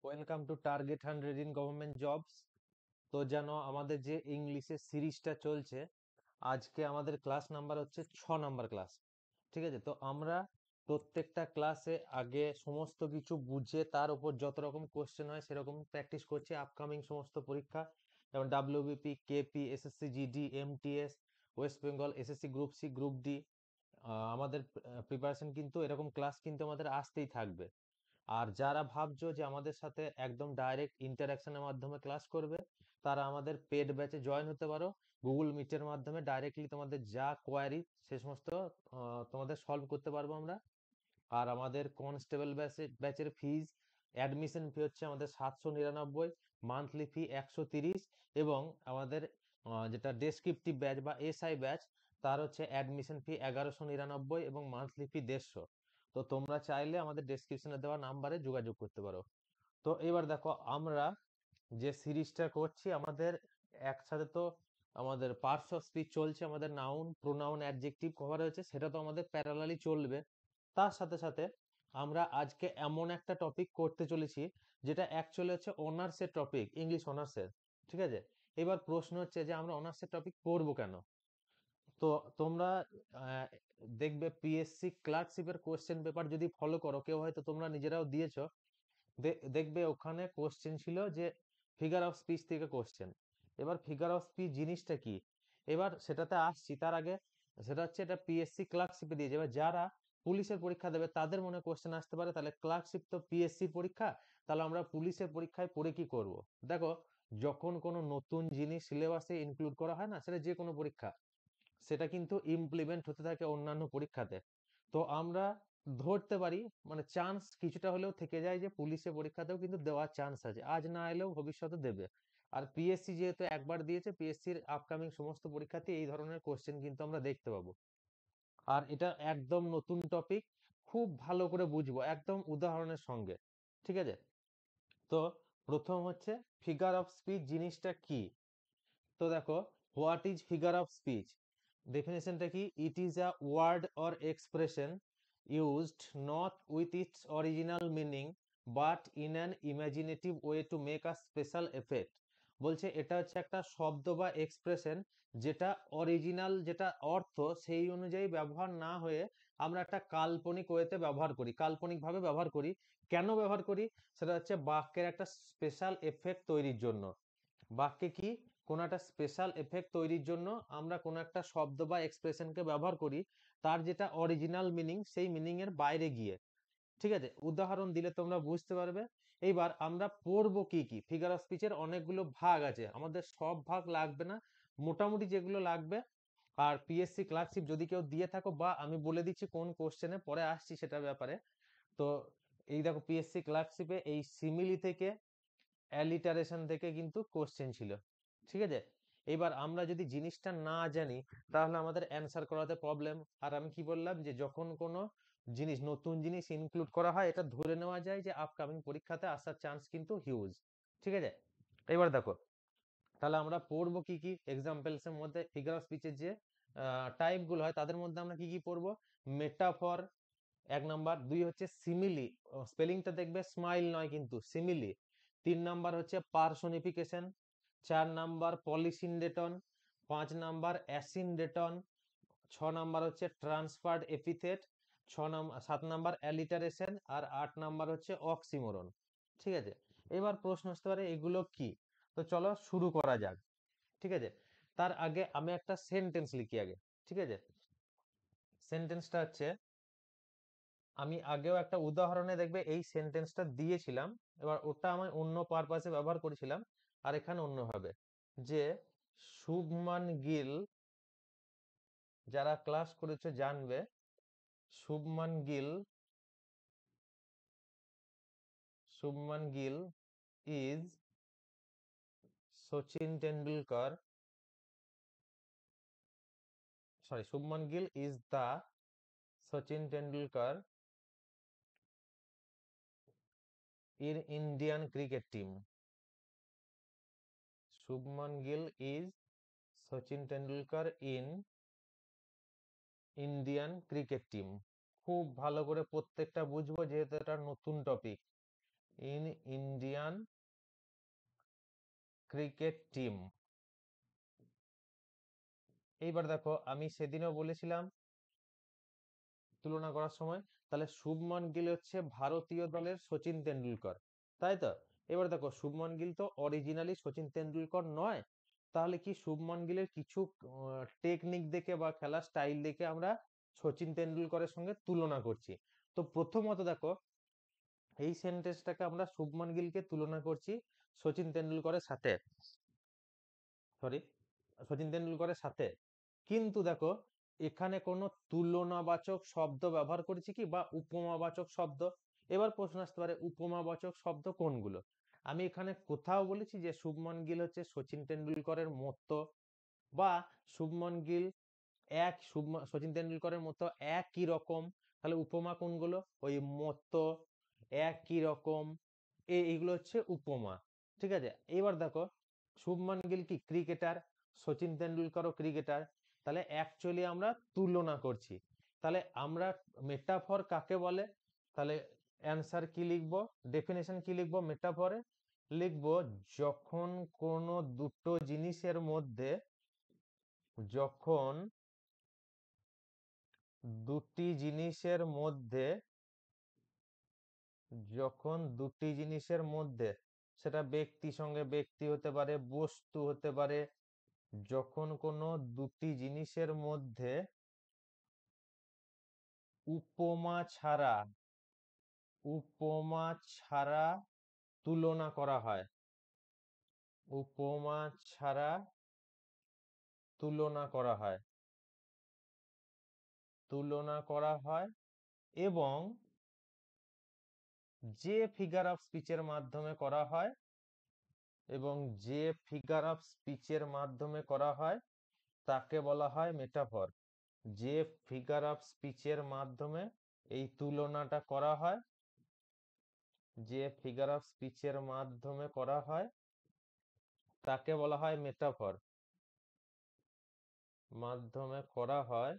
Welcome to target 100 in government jobs. তো যেন আমাদের যে ইংলিশের সিরিজটা চলছে, আজকে আমাদের ক্লাস নাম্বার হচ্ছে 6 নাম্বার ক্লাস। ঠিক আছে, তো আমরা প্রত্যেকটা ক্লাসে আগে সমস্ত কিছু বুঝে তার উপর যত রকম কোশ্চেন হয় সেরকম প্র্যাকটিস করছি আপকামিং সমস্ত পরীক্ষা, যেমন WBP, KP, SSC GD, MTS, West Bengal, SSC group C, group D. আমাদের প্রিপারেশন কিন্তু এরকম ক্লাস কিন্তু আমাদের আসতেই থাকবে। আর যারা ভাবছো যে আমাদের সাথে একদম ডাইরেক্ট ইন্টারাকশনের মাধ্যমে ক্লাস করবে, তারা আমাদের পেড ব্যাচে জয়েন হতে পারো। গুগল মিটের মাধ্যমে ডাইরেক্টলি তোমাদের যা কোয়ারি সে সমস্ত তোমাদের সলভ করতে পারবো আমরা। আর আমাদের কনস্টেবল ব্যাচের ফিজ, অ্যাডমিশন ফি হচ্ছে আমাদের 799, মান্থলি ফি 130, এবং আমাদের যেটা ডেসক্রিপটিভ ব্যাচ বা এসআই ব্যাচ, তার হচ্ছে অ্যাডমিশন ফি 1199 এবং মান্থলি ফি 150। তো তোমরা চাইলে আমাদের ডেসক্রিপশনে দেওয়া নাম্বারে যোগাযোগ করতে পারো। তো এবার দেখো, আমরা যে সিরিজটা করছি আমাদের একসাথে তো আমাদের পার্টস অফ স্পিচ চলছে, আমাদের নাউন, প্রোনাউন, অ্যাডজেক্টিভ কভার হয়েছে, সেটা তো আমাদের প্যারালালি চলবে। তার সাথে সাথে আমরা আজকে এমন একটা টপিক করতে চলেছি যেটা অ্যাকচুয়ালি হচ্ছে অনার্সের টপিক, ইংলিশ অনার্সের। ঠিক আছে, এবার প্রশ্ন হচ্ছে যে আমরা অনার্সের টপিক করব কেন। তো তোমরা আহ, দেখবে পিএসসি ক্লার্কশিপের কোশ্চেন পেপার যদি ফলো করো, কেউ হয়তো তোমরা নিজেরাও দিয়েছো, দেখবে ওখানে কোশ্চেন ছিল যে ফিগার অফ স্পিচ থেকে কোশ্চেন। এবার ফিগার অফ স্পিচ জিনিসটা কি, এবার সেটাতে আসছি। তার আগে সেটা হচ্ছে এটা পিএসসি ক্লার্কশিপে দিয়েছে। এবার যারা পুলিশের পরীক্ষা দেবে তাদের মনে কোশ্চেন আসতে পারে, তাহলে ক্লার্কশিপ তো পিএসসি পরীক্ষা, তাহলে আমরা পুলিশের পরীক্ষায় পড়ে কি করব। দেখো, যখন কোনো নতুন জিনিস সিলেবাসে ইনক্লুড করা হয় না, সেটা যে কোনো পরীক্ষা, সেটা কিন্তু ইমপ্লিমেন্ট হতে থাকে অন্যান্য পরীক্ষাতে। তো আমরা ধরতে পারি, মানে চান্স কিছুটা হলেও থেকে যায় যে পুলিশের পরীক্ষাতেও কিন্তু দেওয়ার চান্স আছে, আজ না এলেও ভবিষ্যতে দেবে। আর পিএসসি যেহেতু একবার দিয়েছে, পিএসসির আপকামিং সমস্ত পরীক্ষাতে এই ধরনের কোশ্চেন কিন্তু আমরা দেখতে পাবো। আর এটা একদম নতুন টপিক, খুব ভালো করে বুঝবো একদম উদাহরণের সঙ্গে। ঠিক আছে, তো প্রথম হচ্ছে ফিগার অফ স্পিচ জিনিসটা কি। তো দেখো, what is figure of speech, ডেফিনেশনটা কি, it is a word or expression used not with its original meaning but in an imaginative way to make a special effect. বলছে এটা হচ্ছে একটা শব্দ বা এক্সপ্রেশন যেটা অরিজিনাল, যেটা অর্থ সেই অনুযায়ী ব্যবহার না হয়ে আমরা একটা কাল্পনিক ওয়েতে ব্যবহার করি, কাল্পনিকভাবে ব্যবহার করি। কেন ব্যবহার করি, সেটা হচ্ছে বাক্যের একটা স্পেশাল এফেক্ট তৈরির জন্য। বাক্যে কি, কোনো একটা স্পেশাল এফেক্ট তৈরির জন্য আমরা কোনো একটা শব্দ বা এক্সপ্রেশনকে ব্যবহার করি, তার যেটা অরিজিনাল মিনিং সেই মিনিং এর বাইরে গিয়ে। ঠিক আছে, উদাহরণ দিলে তোমরা বুঝতে পারবে। এইবার আমরা পড়বো কি কি। ফিগার অফ স্পিচের অনেকগুলো ভাগ আছে, আমাদের সব ভাগ লাগবে না, মোটামুটি যেগুলো লাগবে। আর পিএসসি ক্লার্কশিপ যদি কেউ দিয়ে থাকো, বা আমি বলে দিচ্ছি কোন কোশ্চেনে পরে আসছি সেটার ব্যাপারে। তো এই দেখো, পিএসসি ক্লার্কশিপে এই সিমিলি থেকে, অ্যালিটারেশন থেকে কিন্তু কোশ্চেন ছিল। ঠিক আছে, এবার আমরা যদি জিনিসটা না জানি তাহলে আমাদের অ্যান্সার করাতে প্রবলেম। আর আমি কি বললাম, যে যখন কোনো জিনিস, নতুন জিনিস ইনক্লুড করা হয়, এটা ধরে নেওয়া যায় যে আপকামিং পরীক্ষাতে আসার চান্স কিন্তু হিউজ। ঠিক আছে, এবার দেখো, তাহলে আমরা পড়বো কি কি। এক্সাম্পলস এর মধ্যে ফিগার অফ স্পিচের যে টাইপ গুলো হয় তাদের মধ্যে আমরা কি কি পড়বো, মেটাফর 1 নাম্বার, 2 হচ্ছে সিমিলি, স্পেলিংটা দেখবে স্মাইল নয় কিন্তু সিমিলি। 3 নাম্বার হচ্ছে personification. 4 number polysyndeton. 5 number asyndeton. 6 number হচ্ছে ট্রান্সফার্ড এপিথেট। 7 number alliteration. আর 8 নাম্বার হচ্ছে অক্সিমোরন। ঠিক আছে, এবার প্রশ্ন আসতে পারে এগুলো কি। তো চলো শুরু করা যাক। ঠিক আছে, তার আগে আমি একটা সেন্টেন্স লিখি আগে। ঠিক আছে, সেন্টেন্সটা হচ্ছে, আমি আগেও একটা উদাহরণে দেখবে এই সেন্টেন্সটা দিয়েছিলাম, এবার ওটা আমি অন্য পারপাসে ব্যবহার করেছিলাম, আর এখানে অন্যভাবে। যে শুভমান গিল, যারা ক্লাস করেছে জানবে, Shubman Gill, Shubman Gill is Sachin Tendulkar, sorry, Shubman Gill is the Sachin Tendulkar in Indian cricket team. Shubman Gill is Sachin Tendulkar in Indian cricket team. খুব ভালো করে প্রত্যেকটা বুঝবো, যেহেতু এটা নতুন topic. In Indian cricket team. এইবার দেখো আমি সেদিনও বলেছিলাম তুলনা করার সময়, তাহলে শুভমন গিল হচ্ছে ভারতীয় দলের সচিন তেন্ডুলকর, তাই তো? এবার দেখো শুভমন গিল তো অরিজিনালি সচিন তেন্ডুলকর নয়, তাহলে কি শুভমন গিলের কিছু টেকনিক দেখে বা খেলার স্টাইল দেখে আমরা সচিন তেন্ডুলকরের সঙ্গে তুলনা করছি। তো প্রথমত দেখো এই সেন্টেন্সটাকে আমরা শুভমন গিলকে তুলনা করছি সচিন তেন্ডুলকরের সাথে, সরি, সচিন তেন্ডুলকরের সাথে। কিন্তু দেখো এখানে কোনো তুলনাবাচক শব্দ ব্যবহার করেছি কি, বা উপমাবাচক শব্দ? এবার প্রশ্ন আসতে পারে উপমাবাচক শব্দ কোনগুলো? আমি এখানে কোথাও বলেছি যে শুভমন গিল হচ্ছে সচিন তেন্ডুলকরের মতো, বা শুভমন গিল সচিন তেন্ডুলকরের মতো একই রকম? তাহলে উপমা কোনগুলো? ওই মতো, একই রকম, এইগুলো হচ্ছে উপমা। ঠিক আছে, এবার দেখো শুভমন গিল কি ক্রিকেটার, সচিন তেন্ডুলকরও ক্রিকেটার, তাহলে অ্যাকচুয়ালি আমরা তুলনা করছি। তাহলে আমরা মেটাফর কাকে বলে? তাহলে অ্যান্সার কি লিখবো, ডেফিনেশন কি লিখবো মেটাফরে? লিখবো যখন কোনো দুটো জিনিসের মধ্যে, যখন দুটি জিনিসের মধ্যে, যখন দুটি জিনিসের মধ্যে, সেটা ব্যক্তি সঙ্গে ব্যক্তি হতে পারে, বস্তু হতে পারে, যখন কোনো দুটি জিনিসের মধ্যে উপমা ছাড়া, উপমা ছাড়া তুলনা করা হয়, উপমা ছাড়া তুলনা করা হয়, তুলনা করা হয়, এবং যে ফিগার অফ স্পিচের মাধ্যমে করা হয়, এবং যে ফিগার অফ স্পিচের মাধ্যমে করা হয় তাকে বলা হয় মেটাফর। যে ফিগার অফ স্পিচের মাধ্যমে এই তুলনাটা করা হয়, যে ফিগার অফ স্পিচের মাধ্যমে করা হয় তাকে বলা হয় মেটাফর, মাধ্যমে করা হয়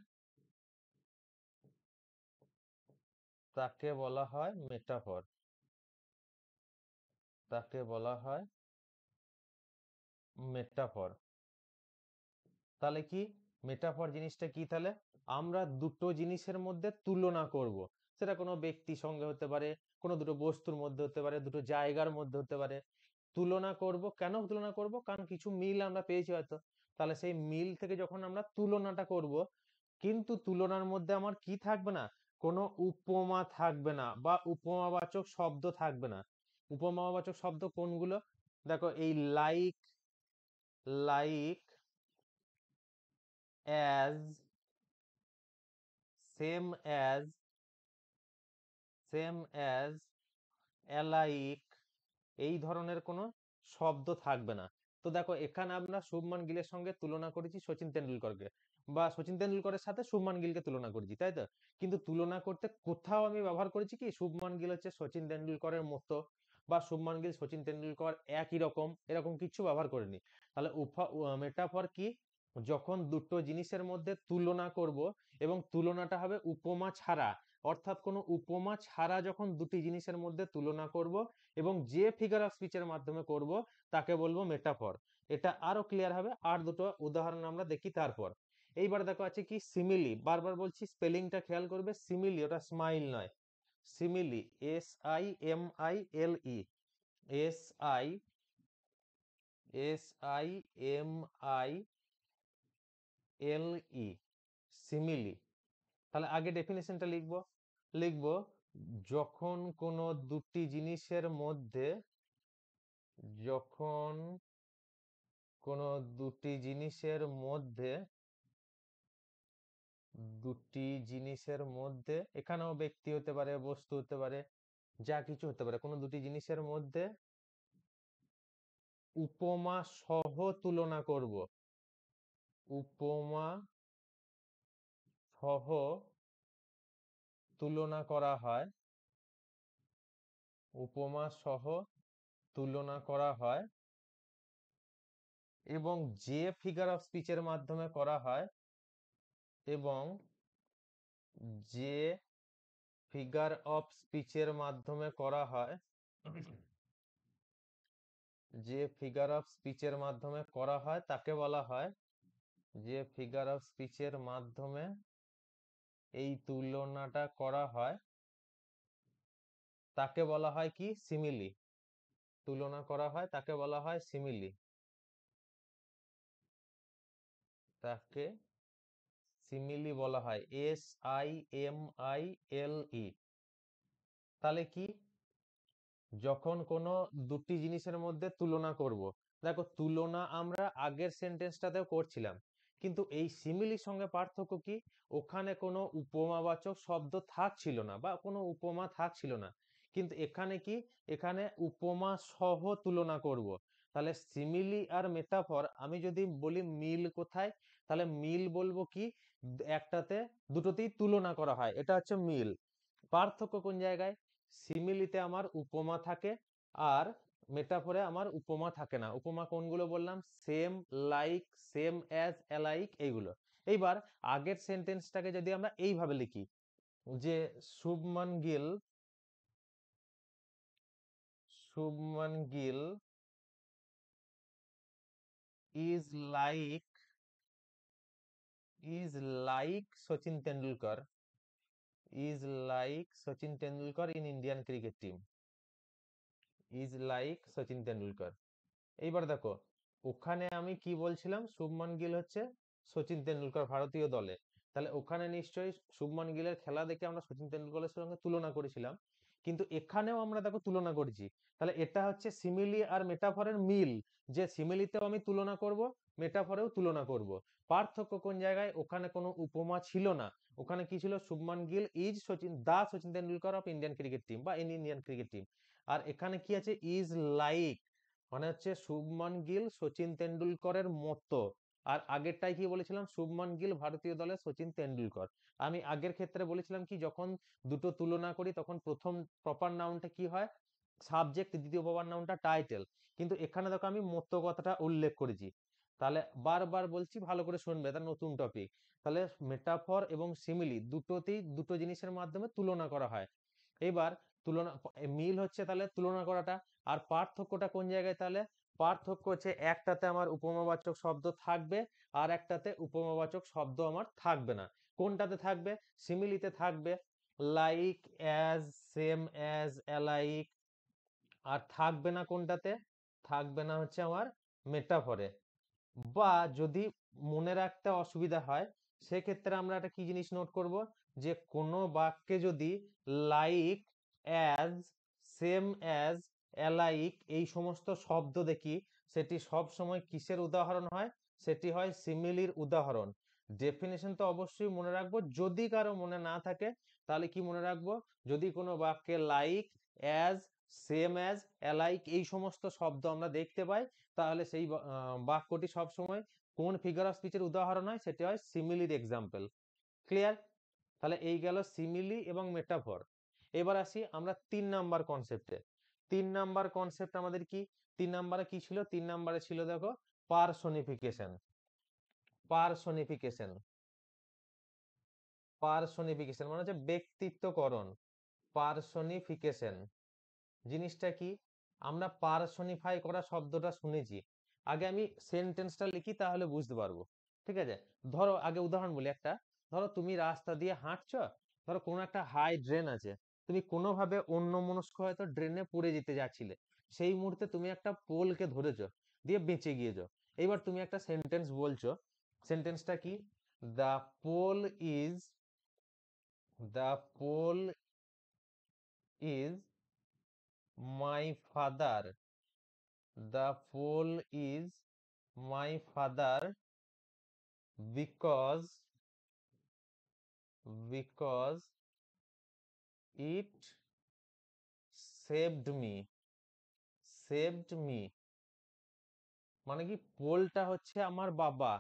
তাকে বলা হয় মেটাফর, তাকে বলা হয় মেটাফর। তাহলে কি মেটাফর জিনিসটা কি? তাহলে আমরা দুটো জিনিসের মধ্যে তুলনা করব, সেটা কোনো ব্যক্তির সঙ্গে হতে পারে, কোনো দুটো বস্তুর মধ্যে হতে পারে, দুটো জায়গার মধ্যে হতে পারে। তুলনা করব, কেন তুলনা করব? কারণ কিছু মিল আমরা পেয়েছি হয়তো, তাহলে সেই মিল থেকে যখন আমরা তুলনাটা করব, কিন্তু তুলনার মধ্যে আমার কি থাকবে না, কোনো উপমা থাকবে না, বা উপমাবাচক শব্দ থাকবে না। উপমাবাচক শব্দ কোনগুলো? দেখো এই like, like, as, same as, same as, alike, এই ধরনের কোনো শব্দ থাকবে না। তো দেখো এখানে আমরা শুভমান গিলের সঙ্গে তুলনা করেছি সচিন তেন্ডুলকরকে, বা সচিন তেন্ডুলকরের সাথে শুভমান গিলকে তুলনা করেছি, তাই তো? কিন্তু তুলনা করতে কোথাও আমি ব্যবহার করেছি কি শুভমান গিল হচ্ছে সচিন তেন্ডুলকরের মতো, বা শুভমান গিল সচিন তেন্ডুলকর একই রকম, এরকম কিছু ব্যবহার করিনি। তাহলে মেটাফর কি? যখন দুটো জিনিসের মধ্যে তুলনা করব, এবং তুলনাটা হবে উপমা ছাড়া, অর্থাৎ কোনো উপমা ছাড়া যখন দুটি জিনিসের মধ্যে তুলনা করব এবং যে ফিগার অফ স্পিচের মাধ্যমে করব তাকে বলবো মেটাফর। এটা আরো ক্লিয়ার হবে, আর দুটো উদাহরণ আমরা দেখি তারপর। এইবার দেখো আছে কি সিমিলি, বারবার বলছি স্পেলিংটা খেয়াল করবে, সিমিলি, ওটা স্মাইল নয়, simile, SIMILE, SI, SIMILE, simile. তাহলে আগে ডেফিনেশনটা লিখবো, লিখবো যখন কোনো দুটি জিনিসের মধ্যে, যখন কোনো দুটি জিনিসের মধ্যে, দুটি জিনিসের মধ্যে, এখানেও ব্যক্তি হতে পারে, বস্তু হতে পারে, যা কিছু হতে পারে, কোনো দুটি জিনিসের মধ্যে উপমা সহ তুলনা করব, উপমা সহ তুলনা করা হয়, উপমা সহ তুলনা করা হয়, এবং যে ফিগার অফ স্পিচের মাধ্যমে করা হয়, এবং যে ফিগার অফ স্পিচের মাধ্যমে করা হয় যে ফিগার অফ স্পিচের মাধ্যমে করা হয় তাকে বলা হয়, যে ফিগার অফ স্পিচের মাধ্যমে এই তুলনাটা করা হয় তাকে বলা হয় কি? সিমিলি। তুলনা করা হয় তাকে বলা হয় সিমিলি। তাকে সিমিলি বলা হয়, SIMILE। তাহলে কি? যখন কোনো দুটি জিনিসের মধ্যে তুলনা করব, দেখো তুলনা আমরা আগের সেন্টেন্সটাতেও করছিলাম, কিন্তু এই সিমিলির সঙ্গে পার্থক্য কি? ওখানে কোনো উপমাবাচক শব্দ থাকছিল না বা কোনো উপমা থাকছিল না, কিন্তু এখানে কি? এখানে উপমা সহ তুলনা করব। তাহলে সিমিলি আর মেটাফর আমি যদি বলি মিল কোথায়, তাহলে মিল বলবো কি? একটাতে দুটোতেই তুলনা করা হয়, এটা হচ্ছে মিল। পার্থক্য কোন জায়গায়? সিমিলিতে আমার উপমা থাকে, আর মেটাফোরে আমার উপমা থাকে না। উপমা কোনগুলো বললাম? Same, like, same as, alike, এইগুলো। এইবার আগের সেন্টেন্সটাকে যদি আমরা এইভাবে লিখি, যে Shubman Gill, Shubman Gill is like, is like Sachin Tendulkar, is like Sachin Tendulkar in Indian cricket team, is like Sachin Tendulkar. এইবার দেখো, ওখানে আমি কি বলছিলাম? শুভমান গিল হচ্ছে সচিন তেন্ডুলকর ভারতীয় দলে। তাহলে ওখানে নিশ্চয়ই শুভমান গিলের খেলা দেখে আমরা সচিন তেন্ডুলকরের সঙ্গে তুলনা করেছিলাম, কিন্তু এখানেও আমরা দেখো তুলনা করেছি। তাহলে এটা হচ্ছে সিমিলি আর মেটাফরের মিল, যে সিমিলিতেও আমি তুলনা করব, মেটাফরেও তুলনা করব। পার্থক্য কোন জায়গায়? ওখানে কোনো উপমা ছিল না, ওখানে কি ছিল? Shubman Gill is Sachin, the Sachin Tendulkar of Indian cricket team বা ইন ইন্ডিয়ান ক্রিকেট টিম। আর এখানে কি আছে? ইজ লাইক, মানে হচ্ছে শুভমান গিল সচিন তেন্ডুলকরের মতো। আর আগেরটাই কি বলেছিলাম? শুভমান গিল ভারতীয় দলের সচিন তেন্ডুলকর। আমি আগের ক্ষেত্রে বলেছিলাম কি, যখন দুটো তুলনা করি তখন প্রথম প্রপার নাউনটা কি হয়? সাবজেক্ট, দ্বিতীয় প্রপার নাউনটা টাইটেল। কিন্তু এখানে দেখো আমি মতো কথাটা উল্লেখ করেছি। তাহলে বারবার বলছি, ভালো করে শুনবে, এটা নতুন টপিক। তাহলে মেটাফর এবং সিমিলি দুটোতেই দুটো জিনিসের মাধ্যমে তুলনা করা হয়। এবার তুলনা, মিল হচ্ছে তাহলে তুলনা করাটা। আর পার্থক্যটা কোন জায়গায় তাহলে? পার্থক্য হচ্ছে একটাতে আমার উপমাবাচক শব্দ থাকবে, আর একটাতে উপমাবাচক শব্দ আমার থাকবে না। কোনটাতে থাকবে? সিমিলিতে থাকবে like, as, same as, alike. আর থাকবে না কোনটাতে? থাকবে না হচ্ছে আমার মেটাফরে। বা যদি মনে রাখতে অসুবিধা হয়, সেক্ষেত্রে আমরা একটা কি জিনিস নোট করব, যে কোনো বাক্যে যদি like, as, same as, alike এই সমস্ত শব্দ দেখি, সেটি সব সময় কিসের উদাহরণ হয়? সেটি হয় সিমিলির উদাহরণ। ডেফিনেশন তো অবশ্যই মনে রাখবো, যদি কারো মনে না থাকে তাহলে কি মনে রাখবো? যদি কোনো বাক্যে like, as, same as, alike এই সমস্ত শব্দ আমরা দেখতে পাই, তাহলে সেই বাক্যটি সবসময় কোন ফিগার অফ স্পিচের উদাহরণ হয়? সেটি হয় সিমিলির এক্সাম্পল। ক্লিয়ার? তাহলে এই গেল সিমিলি এবং মেটাফর। এবার আসি আমরা 3 নাম্বার কনসেপ্টে। 3 নাম্বার কনসেপ্ট আমাদের কি? 3 নাম্বারে কি ছিল? 3 নাম্বারে ছিল দেখো পার্সোনিফিকেশন। পার্সোনিফিকেশন, পার্সোনিফিকেশন মানে হচ্ছে ব্যক্তিত্বকরণ। পার্সোনিফিকেশন জিনিসটা কি? আমরা পার্সোনিফাই করা শব্দটা শুনেছি। আগে আমি সেন্টেন্সটা লিখি, তাহলে বুঝতে পারবো। ঠিক আছে? ধরো আগে উদাহরণ বলি একটা। ধরো তুমি রাস্তা দিয়ে হাঁটছো, ধরো কোনো একটা হাই ড্রেন আছে, তুমি কোনোভাবে অন্যমনস্ক হয়তো ড্রেনে পড়ে যেতে যাচ্ছিলে, সেই মুহূর্তে তুমি একটা পোলকে ধরেছো, দিয়ে বেঁচে গিয়েছো। এইবার তুমি একটা সেন্টেন্স বলছো, সেন্টেন্সটা কি? The pole is, the pole is my father, the pole is my father because, because it saved me, saved me। মানে কি? পোলটা হচ্ছে আমার বাবা,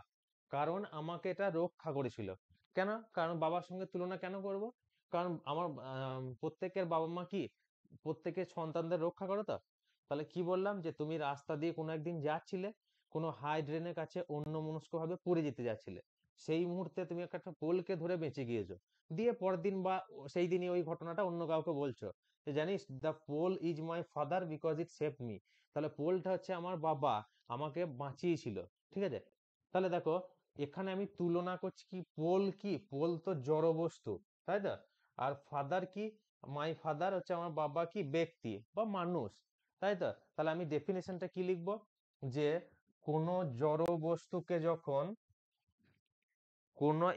কারণ আমাকে এটা রক্ষা করেছিল। কেন? কারণ বাবার সঙ্গে তুলনা কেন করব? কারণ আমার প্রত্যেকের বাবা মা কি প্রত্যেকের সন্তানদের রক্ষা করে তো। তাহলে কি বললাম? যে তুমি রাস্তা দিয়ে কোনো একদিন যাচ্ছিলে, কোনো হাই ড্রেনের কাছে অন্যমনস্ক ভাবে পড়ে যেতে যাচ্ছিলে, সেই মুহূর্তে তুমি একটা পোলকে ধরে বেঁচে গিয়েছো, দিয়ে পরের দিন বা সেই দিনই ওই ঘটনাটা অন্য কাউকে বলছো যে জানিস the pole is my father because it save me, তাহলে পোলটা হচ্ছে আমার বাবা, আমাকে বাঁচিয়েছিল। ঠিক আছে, তাহলে দেখো এখানে আমি তুলনা করছি কি, পোল কি, পোল তো জড় বস্তু, তাই তো? আর ফাদার কি, মাই ফাদার হচ্ছে আমার বাবা, কি ব্যক্তি বা মানুষ, তাই তো? তাহলে আমি ডেফিনেশনটা কি লিখবো, যে কোনো জড় বস্তুকে যখন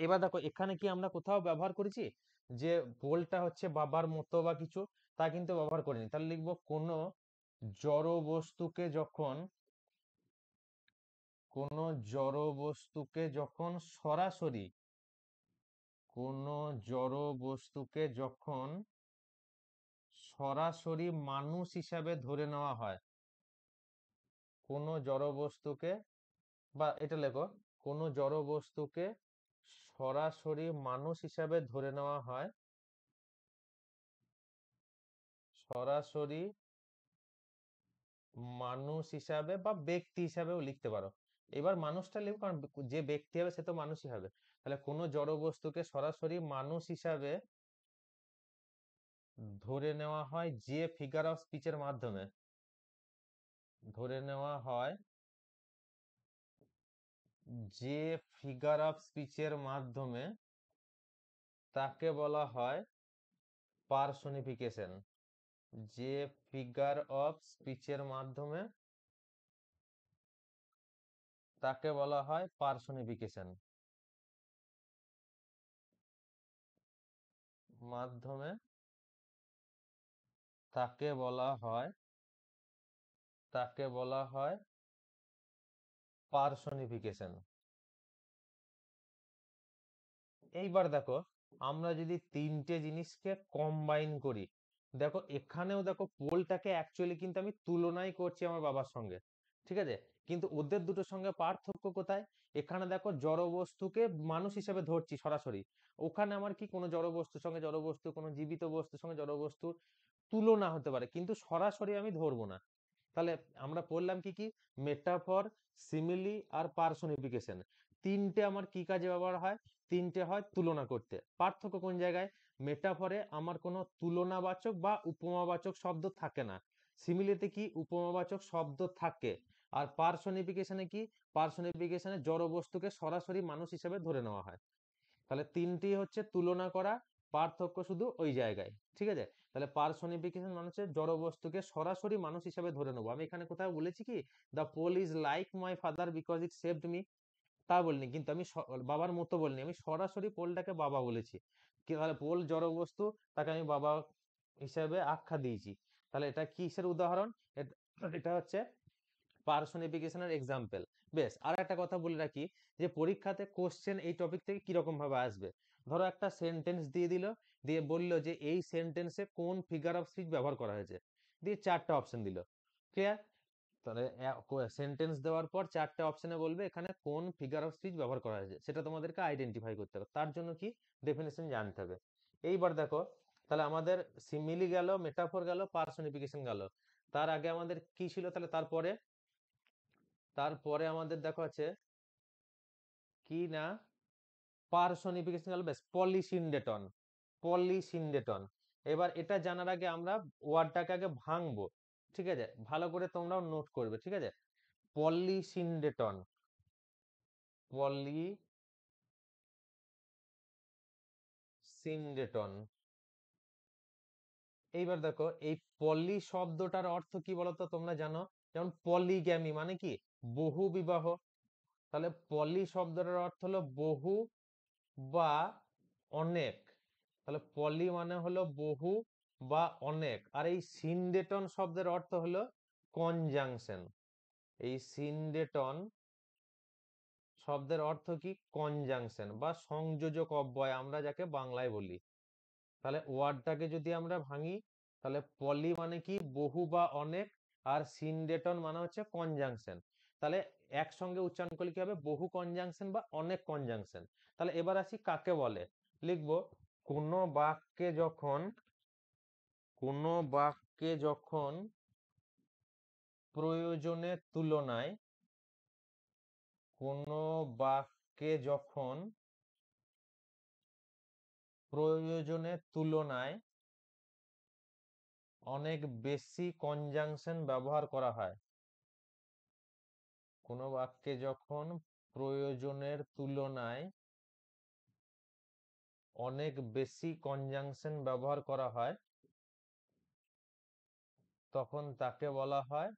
এবার দেখো এখানে কি আমরা কোথাও ব্যবহার করেছি যে পোলটা হচ্ছে বাবার মতো বা কিছু, তা কিন্তু ব্যবহার করিনি। তাহলে লিখবো কোনো জড় বস্তুকে যখন, কোনো জড় বস্তুকে যখন সরাসরি, কোনো জড় বস্তুকে যখন সরাসরি মানুষ হিসাবে ধরে নেওয়া হয়, কোনো জড় বস্তুকে, বা এটা লেখো, কোনো জড় বস্তুকে সরাসরি মানুষ হিসাবে ধরে নেওয়া হয়, সরাসরি মানুষ হিসাবে বা ব্যক্তি হিসাবেও লিখতে পারো। এবার মানুষটা লিখো, কারণ যে ব্যক্তি হবে সে তো মানুষই হবে। তাহলে কোনো জড় বস্তুকে সরাসরি মানুষ হিসাবে ধরে নেওয়া হয় যে ফিগার অফ স্পিচের মাধ্যমে, ধরে নেওয়া হয় যে ফিগার অফ স্পিচের মাধ্যমে, তাকে বলা হয় পার্সনিফিকেশন। যে ফিগার অফ স্পিচের মাধ্যমে, তাকে বলা হয় পার্সনিফিকেশন, মাধ্যমে তাকে বলা হয়, তাকে বলা হয় পার্সনিফিকেশন। এইবার দেখো আমরা যদি তিনটে জিনিসকে কম্বাইন করি, দেখো এখানেও দেখো পোলটাকে অ্যাকচুয়ালি কিন্তু আমি তুলনাই করছি আমার বাবার সঙ্গে, ঠিক আছে? কিন্তু ওদের দুটোর সঙ্গে পার্থক্য কোথায়? এখানে দেখো জড় বস্তুকে মানুষ হিসেবে ধরছি সরাসরি, ওখানে আমার কি কোনো জড় বস্তুর সঙ্গে জড় বস্তু, কোনো জীবিত বস্তুর সঙ্গে জড় বস্তুর তুলনা হতে পারে, কিন্তু সরাসরি আমি ধরবো না। তাহলে আমরা পড়লাম কি কি, মেটাফর, সিমিলি আর পার্সনিফিকেশন। তিনটে আমার কি কাজে ব্যবহার হয়? তিনটে হয় তুলনা করতে। পার্থক্য কোন জায়গায়? মেটাফরে আমার কোনো তুলনাবাচক বা উপমাবাচক শব্দ থাকে না, সিমিলিতে কি উপমাবাচক শব্দ থাকে, আর পার্সনিফিকেশনে কি, পার্সনিফিকেশনে জড় বস্তুকে সরাসরি মানুষ হিসেবে ধরে নেওয়া হয়। তাহলে তিনটি হচ্ছে তুলনা করা, পার্থক্য শুধু ওই জায়গায়। ঠিক আছে, তাহলে পার্সনিফিকেশন মানে হচ্ছে জড় বস্তুকে সরাসরি মানুষ হিসেবে ধরে নেবো। আমি এখানে কোথাও বলেছি কি the pole is like my father because it saved me, তা বলিনি, কিন্তু আমি বাবার মতো বলিনি, আমি সরাসরি পোলটাকে বাবা বলেছি। কি তাহলে পোল জড় বস্তু, তাকে আমি বাবা হিসেবে আখ্যা দিয়েছি। তাহলে এটা কিসের উদাহরণ? এটা হচ্ছে পার্সনিফিকেশনের এক্সাম্পল। বেশ, আর একটা কথা বলে রাখি, যে পরীক্ষাতে কোশ্চেন এই টপিক থেকে কিরকম ভাবে আসবে। ধরো একটা সেন্টেন্স দিয়ে দিল, দিয়ে বললো যে এই সেন্টেন্সে কোন ফিগার অফ স্পিচ ব্যবহার করা হয়েছে, দিয়ে চারটা অপশন দিল। ক্লিয়ার? তাহলে সেন্টেন্স দেওয়ার পর চারটে অপশনে বলবে এখানে কোন ফিগার অফ স্পিচ ব্যবহার করা হয়েছে, সেটা তোমাদেরকে আইডেন্টিফাই করতে হবে, তার জন্য কি ডেফিনেশন জানতে হবে। এইবার দেখো, তাহলে আমাদের সিমিলি গেল, মেটাফর গেল, পার্সনিফিকেশন গেল। তার আগে আমাদের কি ছিল? তাহলে তারপরে, তারপরে আমাদের দেখো আছে কি না, পার্সনিফিকেশন গেল। বেশ, পলিসিনডেটন, পলিসিনডেটন। এবার এটা জানার আগে আমরা ওয়ার্ডটাকে আগে ভাঙবো, ঠিক আছে? ভালো করে তোমরাও নোট করবে, ঠিক আছে? পলিসিনডেটন, পলিসিনডেটন। এইবার দেখো এই পলি শব্দটার অর্থ কি বলতো, তোমরা জানো? যেমন পলিগ্যামি মানে কি, বহু বিবাহ। তাহলে পলি শব্দটার অর্থ হলো বহু বা অনেক। তাহলে পলি মানে হলো বহু বা অনেক, আর এই সিনডেটন শব্দের অর্থ হলো কনজাংশন। এই সিনডেটন শব্দের অর্থ কি? কনজাংশন বা সংযোজক অব্যয়, আমরা যাকে বাংলায় বলি। তাহলে ওয়ার্ডটাকে যদি আমরা ভাঙি, তাহলে পলি মানে কি, বহু বা অনেক, আর সিনডেটন মানে হচ্ছে কনজাংশন। তাহলে একসঙ্গে উচ্চারণ করলে কি হবে? বহু কনজাংশন বা অনেক কনজাংশন। তাহলে এবার আসি কাকে বলে, লিখবো কোন বাক্যে যখন, কোন বাক্যে যখন প্রয়োজনের তুলনায়, কোন বাক্যে বাক্যে যখন প্রয়োজনের তুলনায় অনেক বেশি কনজাংশন ব্যবহার করা হয়, কোনো বাক্যে যখন প্রয়োজনের তুলনায় অনেক বেশি কনজাংশন ব্যবহার করা হয় তখন তাকে বলা হয়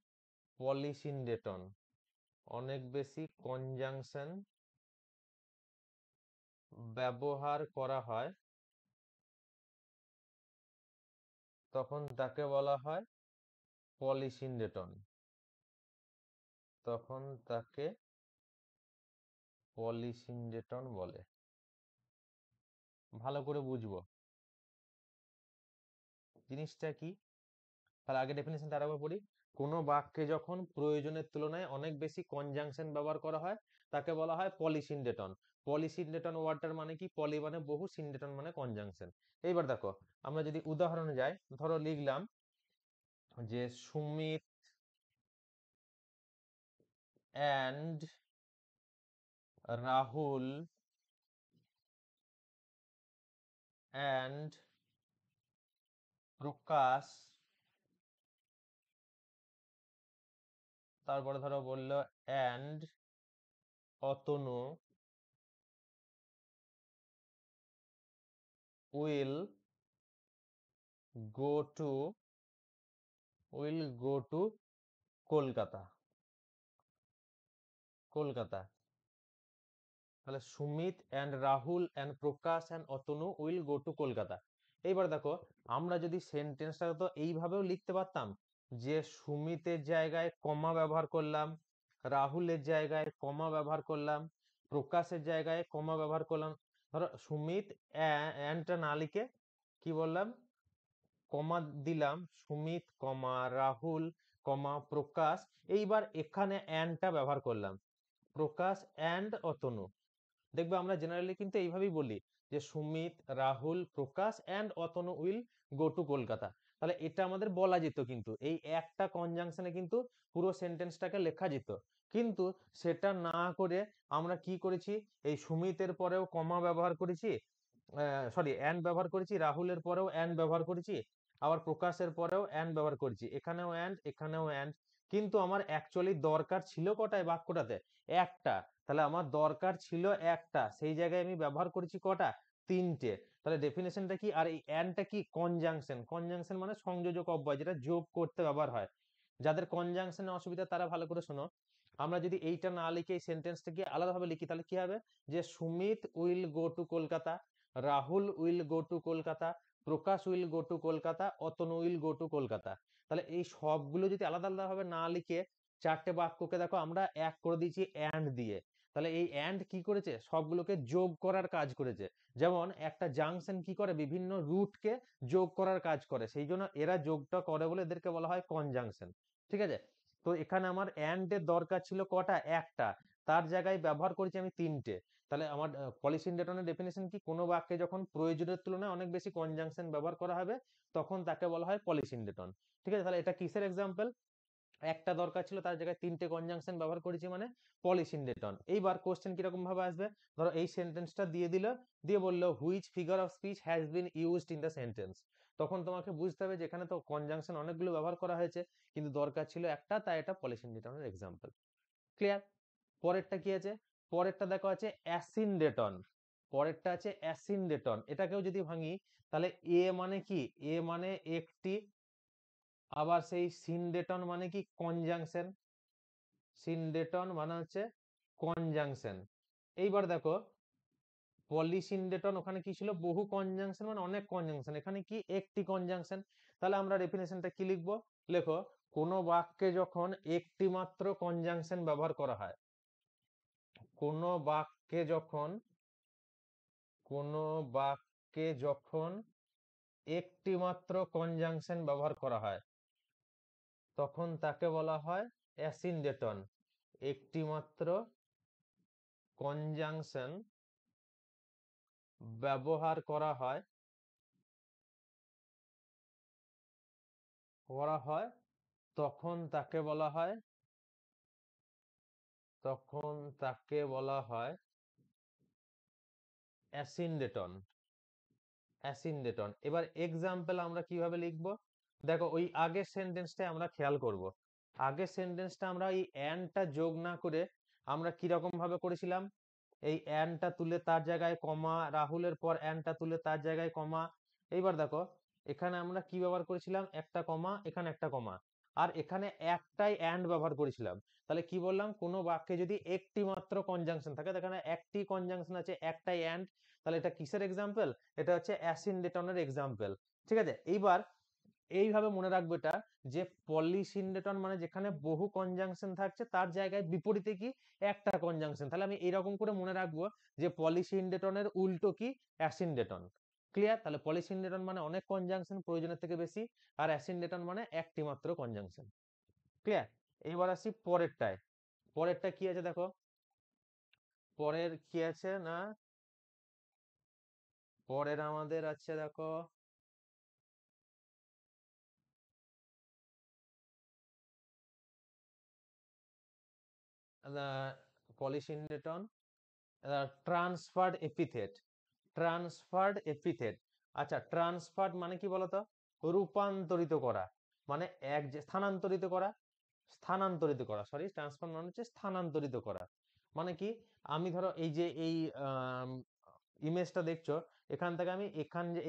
পলিসিনডেটন। অনেক বেশি কনজাংশন ব্যবহার করা হয় তখন তাকে বলা হয় পলিসিনডেটন। তখন তাকে পলিসিনডেটন বলে। ভালো করে বুঝবো জিনিসটা কি। তাহলে আগে ডেফিনেশনটা আরেকবার পড়ি। কোনো বাক্যে যখন প্রয়োজনের তুলনায় অনেক বেশি কনজাংশন ব্যবহার করা হয় তাকে বলা হয় পলিসিনডেটন। পলিসিনডেটন ওয়ার্ডটার মানে কি? পলি মানে বহু, সিনডেটন মানে কনজাংশন। এইবার দেখো আমরা যদি উদাহরণে যাই, ধরো লিখলাম যে সুমিত অ্যান্ড রাহুল অ্যান্ড প্রকাশ, তারপরে ধরো বললো and Atanu will go to Kolkata. Kolkata. তাহলে Sumit and Rahul and Prakash and Atanu will go to Kolkata. এইবার দেখো আমরা যদি সেন্টেন্সটা তো এইভাবেও লিখতে পারতাম যে সুমিতের জায়গায় কমা ব্যবহার করলাম, রাহুলের জায়গায় কমা ব্যবহার করলাম, প্রকাশের জায়গায় কমা ব্যবহার করলাম। ধরো সুমিত অ্যান্ডটা না লিখে কি বললাম, কমা দিলাম, সুমিত কমা রাহুল কমা প্রকাশ। এইবার এখানে অ্যান্ডটা ব্যবহার করলাম, প্রকাশ অ্যান্ড অতনু। দেখবে আমরা জেনারেলি কিন্তু এইভাবেই বলি যে Sumit Rahul Prakash and Atanu will go to Kolkata. তাহলে এটা আমাদের বলা যেত, কিন্তু এই একটা কনজাংশনে কিন্তু পুরো সেন্টেন্সটাকে লেখা যেত। কিন্তু সেটা না করে আমরা কি করেছি, এই সুমিতের পরেও কমা ব্যবহার করেছি, সরি অ্যান্ড ব্যবহার করেছি, রাহুলের পরেও অ্যান্ড ব্যবহার করেছি, আবার প্রকাশের পরেও অ্যান্ড ব্যবহার করেছি, এখানেও অ্যান্ড এখানেও অ্যান্ড। কিন্তু আমার অ্যাকচুয়ালি দরকার ছিল কটায় বাক্যটাতে? একটা। তাহলে আমার দরকার ছিল একটা, সেই জায়গায় আমি ব্যবহার করেছি কটা? তিনটে। তাহলে ডেফিনেশনটা কি? আর এই অ্যান্ডটা কি? কনজাংশন। কনজাংশন মানে সংযোজক অব্যয়, যেটা যোগ করতে ব্যবহার হয়। যাদের কনজাংশনে অসুবিধা তারা ভালো করে শোনো। আমরা যদি এইটা না লিখে এই সেন্টেন্সটাকে আলাদাভাবে লিখি তাহলে কি হবে, যে Sumit will go to Kolkata, Rahul will go to Kolkata, Prakash will go to Kolkata, Atanu will go to Kolkata. তাহলে এই সবগুলো যদি আলাদা আলাদা ভাবে না লিখে চারটে বাক্যকে দেখো আমরা এক করে দিয়েছি অ্যান্ড দিয়ে। তাহলে এই অ্যান্ড কি করেছে? সবগুলোকে যোগ করার কাজ করেছে। যেমন একটা জাংশন কি করে? বিভিন্ন রুটকে যোগ করার কাজ করে, সেই জন্য এরা যোগটা করে বলে এদেরকে বলা হয় কনজাংশন। ঠিক আছে? তো এখানে আমার অ্যান্ড এর দরকার ছিল কটা? একটা। তার জায়গায় ব্যবহার করেছি আমি তিনটে। তাহলে আমার পলিসিনডেটনের ডেফিনেশন কি? কোনো বাক্যে যখন প্রয়োজনের তুলনায় অনেক বেশি কনজাংশন ব্যবহার করা হবে তখন তাকে বলা হয় পলিসিনডেটন। ঠিক আছে? তাহলে এটা কিসের এক্সাম্পল? একটা দরকার ছিল তার জায়গায় তিনটে কনজাংশন ব্যবহার করেছি মানে পলিসিনডেটন। এইবার কোশ্চেন কিরকম ভাবে আসবে, ধরো এই সেন্টেন্সটা দিয়ে দিল, দিয়ে বললো which figure of speech has been used in the sentence. তখন তোমাকে বুঝতে হবে যে এখানে তো কনজাংশন অনেকগুলো ব্যবহার করা হয়েছে কিন্তু দরকার ছিল একটা, তাই এটা পলিসিনডেটনের এক্সাম্পল। ক্লিয়ার? পরেরটা কি আছে? পরেরটা দেখো আছে অ্যাসিনডেটন। পরেরটা আছে অ্যাসিনডেটন। এটাকেও যদি ভাঙি তাহলে এ মানে কি? এ মানে একটি, আবার সেই সিনডেটন মানে কি? কনজাংশন। সিনডেটন মানে হচ্ছে কনজাংশন। এইবার দেখো পলিসিনডেটন, ওখানে কি ছিল? বহু কনজাংশন মানে অনেক কনজাংশন, এখানে কি? একটি কনজাংশন। তাহলে আমরা ডেফিনেশনটা কি লিখবো? লেখো, কোন বাক্যে যখন একটি মাত্র কনজাংশন ব্যবহার করা হয়, কোন বাক্যে যখন, কোন বাক্যে যখন একটি মাত্র কনজাংশন ব্যবহার করা হয় তখন তাকে বলা হয় অ্যাসিনডেটন। একটি মাত্র কনজাংশন ব্যবহার করা হয়, তখন তাকে বলা হয়, তখন তাকে বলা হয় অ্যাসিন্ডেটন, অ্যাসিন্ডেটন। এবার এক্সাম্পল আমরা কিভাবে লিখব, দেখো ওই আগের সেন্টেন্সটা আমরা খেয়াল করব। আগের সেন্টেন্সটা আমরা এই অ্যান্ডটা যোগ না করে আমরা কি রকম ভাবে করেছিলাম, এই অ্যান্ডটা তুলে তার জায়গায় কমা, রাহুলের পর অ্যান্ডটা তুলে তার জায়গায় কমা। এইবার দেখো এখানে আমরা কি ব্যবহার করেছিলাম, একটা কমা, এখানে একটা কমা, আর এখানে একটাই অ্যান্ড ব্যবহার করেছিলাম। তাহলে কি বললাম, কোনো বাক্যে যদি একটি মাত্র কনজাংশন থাকে, এখানে একটি কনজাংশন আছে, একটাই অ্যান্ড, তাহলে এটা কিসের এক্সাম্পল, এটা হচ্ছে অ্যাসিন্ডেটনের এক্সাম্পল। ঠিক আছে, এইবার এইভাবে মনে রাখবো এটা, যে পলিসিন্ডেটন মানে যেখানে বহু কনজাংশন থাকছে তার জায়গায় বিপরীতে কি একটা কনজাংশন। তাহলে আমি এইরকম করে মনে রাখবো যে পলিসিন্ডেটনের উল্টো কি, অ্যাসিন্ডেটন। ক্লিয়ার? তাহলে পলিসিন্ডেটন মানে অনেক কনজাংশন, প্রয়োজনের থেকে বেশি, আর অ্যাসিন্ডেটন মানে একটি মাত্র কনজাংশন। ক্লিয়ার? এইবার আসি পরেরটায়। পরেরটা কি আছে দেখো, পরের কি আছে না, পরের আমাদের আছে দেখো পলিসিন্ডেটন, ট্রান্সফার্ড এপিথেট, ট্রান্সফার্ড এপিথেট। আচ্ছা, ট্রান্সফার্ড মানে কি বলতো, রূপান্তরিত করা, মানে এক যে স্থানান্তরিত করা, স্থানান্তরিত করা, সরি, ট্রান্সফার মানে হচ্ছে স্থানান্তরিত করা। মানে কি, আমি ধরো এই যে এই ইমেজটা দেখছো, এখান থেকে আমি